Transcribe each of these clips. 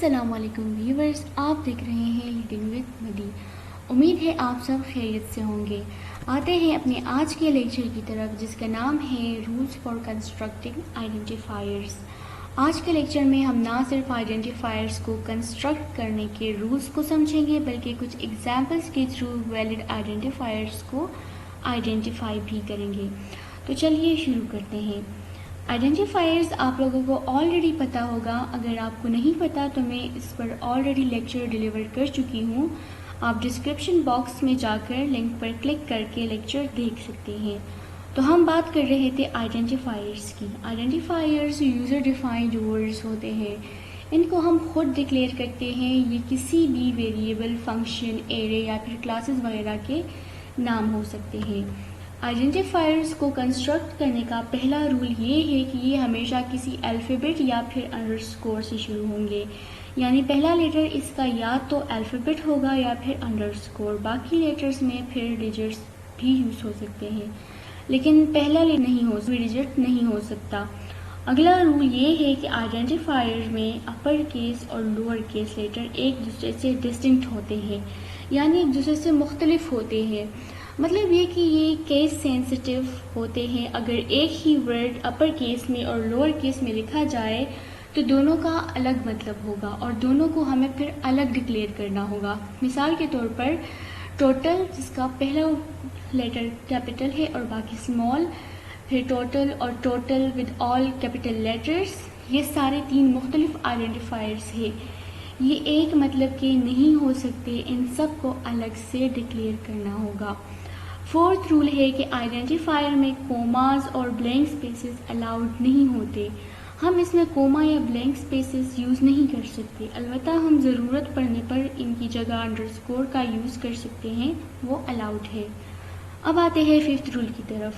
السلام علیکم ویورز، آپ دیکھ رہے ہیں لیڈنگ وتھ مدی۔ امید ہے آپ سب خیریت سے ہوں گے۔ آتے ہیں اپنے آج کے لیکچر کی طرف، جس کا نام ہے رولز فار کنسٹرکٹنگ آئیڈینٹیفائرز۔ آج کے لیکچر میں ہم نہ صرف آئیڈینٹیفائرز کو کنسٹرکٹ کرنے کے رولز کو سمجھیں گے، بلکہ کچھ ایگزامپلس کے تھرو ویلڈ آئیڈینٹیفائرز کو آئیڈینٹیفائی بھی کریں گے۔ تو چلیے شروع کرتے ہیں۔ آئیڈینٹیفائرز آپ لوگوں کو آلریڈی پتہ ہوگا، اگر آپ کو نہیں پتہ تو میں اس پر آلریڈی لیکچر ڈیلیور کر چکی ہوں۔ آپ ڈسکرپشن باکس میں جا کر لنک پر کلک کر کے لیکچر دیکھ سکتے ہیں۔ تو ہم بات کر رہے تھے آئیڈینٹیفائرز کی۔ آئیڈینٹیفائرز یوزر ڈیفائنڈ ورڈز ہوتے ہیں، ان کو ہم خود ڈکلیئر کرتے ہیں۔ یہ کسی بھی ویریبل، فنکشن، ایرے یا پھر کلاسز وغیرہ کے نام ہو سکتے ہیں۔ آئیڈینٹیفائرز کو کنسٹرکٹ کرنے کا پہلا رول یہ ہے کہ یہ ہمیشہ کسی الفابیٹ یا پھر انڈرسکور سے شروع ہوں گے، یعنی پہلا لیٹر اس کا یا تو الفابیٹ ہوگا یا پھر انڈرسکور۔ باقی لیٹرز میں پھر ڈیجٹس بھی یوز ہو سکتے ہیں، لیکن پہلا ڈیجٹ نہیں ہو سکتا۔ اگلا رول یہ ہے کہ آئیڈینٹیفائر میں اپر کیس اور لوور کیس لیٹر ایک دوسرے سے ڈسٹنکٹ ہوتے ہیں، یعنی ایک دوسرے سے مختلف ہوتے ہیں۔ مطلب یہ کہ یہ کیس سینسٹیو ہوتے ہیں۔ اگر ایک ہی ورڈ اپر کیس میں اور لوور کیس میں لکھا جائے تو دونوں کا الگ مطلب ہوگا اور دونوں کو ہمیں پھر الگ ڈکلیئر کرنا ہوگا۔ مثال کے طور پر ٹوٹل، جس کا پہلا لیٹر کیپٹل ہے اور باقی اسمال، پھر ٹوٹل اور total with all capital letters, یہ سارے تین مختلف آئیڈینٹیفائرز ہیں۔ یہ ایک مطلب کے نہیں ہو سکتے، ان سب کو الگ سے ڈکلیئر کرنا ہوگا۔ فورتھ رول ہے کہ آئیڈینٹیفائر میں کوماز اور بلینک اسپیسز الاؤڈ نہیں ہوتے۔ ہم اس میں کوما یا بلینک اسپیسز یوز نہیں کر سکتے، البتہ ہم ضرورت پڑنے پر ان کی جگہ انڈرسکور کا یوز کر سکتے ہیں، وہ الاؤڈ ہے۔ اب آتے ہیں ففتھ رول کی طرف۔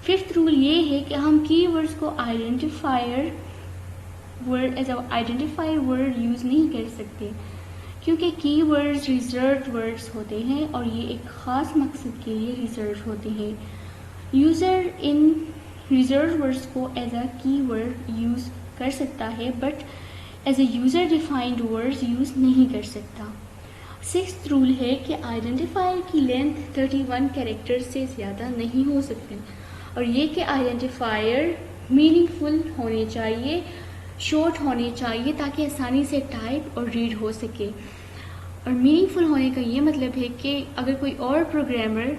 ففتھ رول یہ ہے کہ ہم کی ورڈز کو آئیڈینٹیفائر ورڈ یوز نہیں کر سکتے، کیونکہ کی ورڈز ریزروڈ ورڈز ہوتے ہیں اور یہ ایک خاص مقصد کے لیے ریزرو ہوتے ہیں۔ یوزر ان ریزروڈ ورڈز کو ایز اے کی ورڈ یوز کر سکتا ہے، but as a user defined words use نہیں کر سکتا۔ سکستھ رول ہے کہ آئیڈینٹیفائر کی لینتھ 31 کیریکٹر سے زیادہ نہیں ہو سکتی، اور یہ کہ آئیڈینٹیفائر میننگ فل ہونے چاہیے، شارٹ ہونے چاہیے، تاکہ آسانی سے ٹائپ اور ریڈ ہو سکے۔ اور میننگ فل ہونے کا یہ مطلب ہے کہ اگر کوئی اور پروگرامر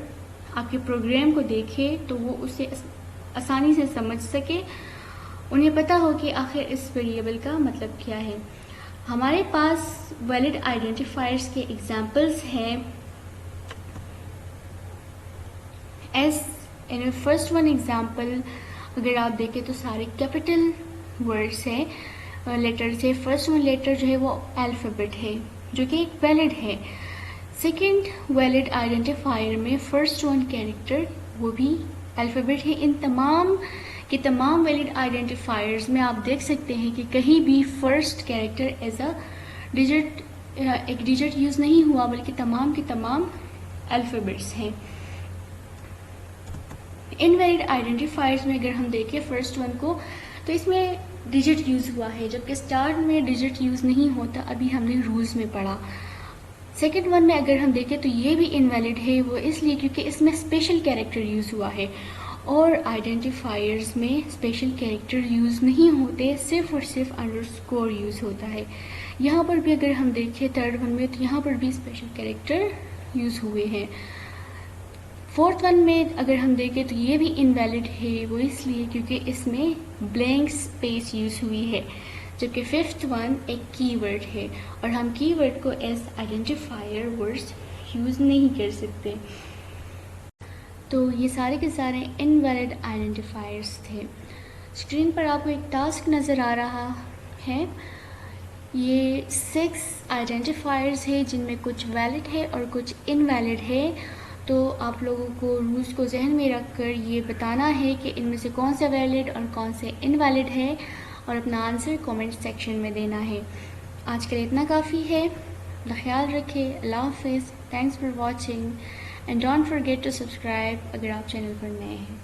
آپ کے پروگرام کو دیکھے تو وہ اسے آسانی سے سمجھ سکے، انہیں پتہ ہو کہ آخر اس ویریبل کا مطلب کیا ہے۔ ہمارے پاس ویلڈ آئیڈینٹیفائرز کے ایگزامپلس ہیں۔ فرسٹ ون ایگزامپل اگر آپ دیکھیں تو سارے کیپٹل ورڈز ہیں، لیٹرز ہے۔ فرسٹ ون لیٹر جو ہے وہ الفابیٹ ہے، جو کہ ایک ویلڈ ہے۔ سیکنڈ ویلڈ آئیڈینٹیفائر میں فرسٹ ون کیریکٹر وہ بھی الفابیٹ ہے۔ ان تمام کے تمام ویلڈ آئیڈینٹیفائرز میں آپ دیکھ سکتے ہیں کہ کہیں بھی first character as a digit, ایک ڈیجٹ یوز نہیں ہوا، بلکہ تمام کے تمام الفابیٹس ہیں۔ ان ویلڈ آئیڈینٹیفائرز میں اگر ہم دیکھیں فرسٹ ون کو تو اس میں ڈیجٹ یوز ہوا ہے، جبکہ اسٹارٹ میں ڈیجٹ یوز نہیں ہوتا، ابھی ہم نے رولز میں پڑھا۔ سیکنڈ ون میں اگر ہم دیکھیں تو یہ بھی انویلڈ ہے، وہ اس لیے کیونکہ اس میں اسپیشل کیریکٹر یوز ہوا ہے، اور آئیڈینٹیفائرز میں اسپیشل کیریکٹر یوز نہیں ہوتے، صرف اور صرف انڈرسکور یوز ہوتا ہے۔ یہاں پر بھی اگر ہم دیکھیں تھرڈ ون میں تو یہاں پر بھی اسپیشل کیریکٹر یوز ہوئے ہیں۔ فورتھ ون میں اگر ہم دیکھیں تو یہ بھی انویلڈ ہے، وہ اس لیے کیونکہ اس میں بلینک اسپیس یوز ہوئی ہے، جبکہ ففتھ ون ایک کی ورڈ ہے اور ہم کی ورڈ کو ایز آئیڈینٹیفائر ورڈز یوز نہیں کر سکتے۔ تو یہ سارے کے سارے انویلڈ آئیڈینٹیفائرز تھے۔ اسکرین پر آپ کو ایک ٹاسک نظر آ رہا ہے، یہ 6 آئیڈینٹیفائرز ہیں جن میں کچھ ویلڈ ہے اور کچھ انویلڈ ہے۔ تو آپ لوگوں کو رولز کو ذہن میں رکھ کر یہ بتانا ہے کہ ان میں سے کون سے ویلڈ اور کون سے انویلڈ ہے، اور اپنا آنسر کومنٹ سیکشن میں دینا ہے۔ آج کے لیے اتنا کافی ہے، اپنا خیال رکھیں، اللہ حافظ، thanks for watching and don't forget to subscribe اگر آپ چینل پر نئے ہیں۔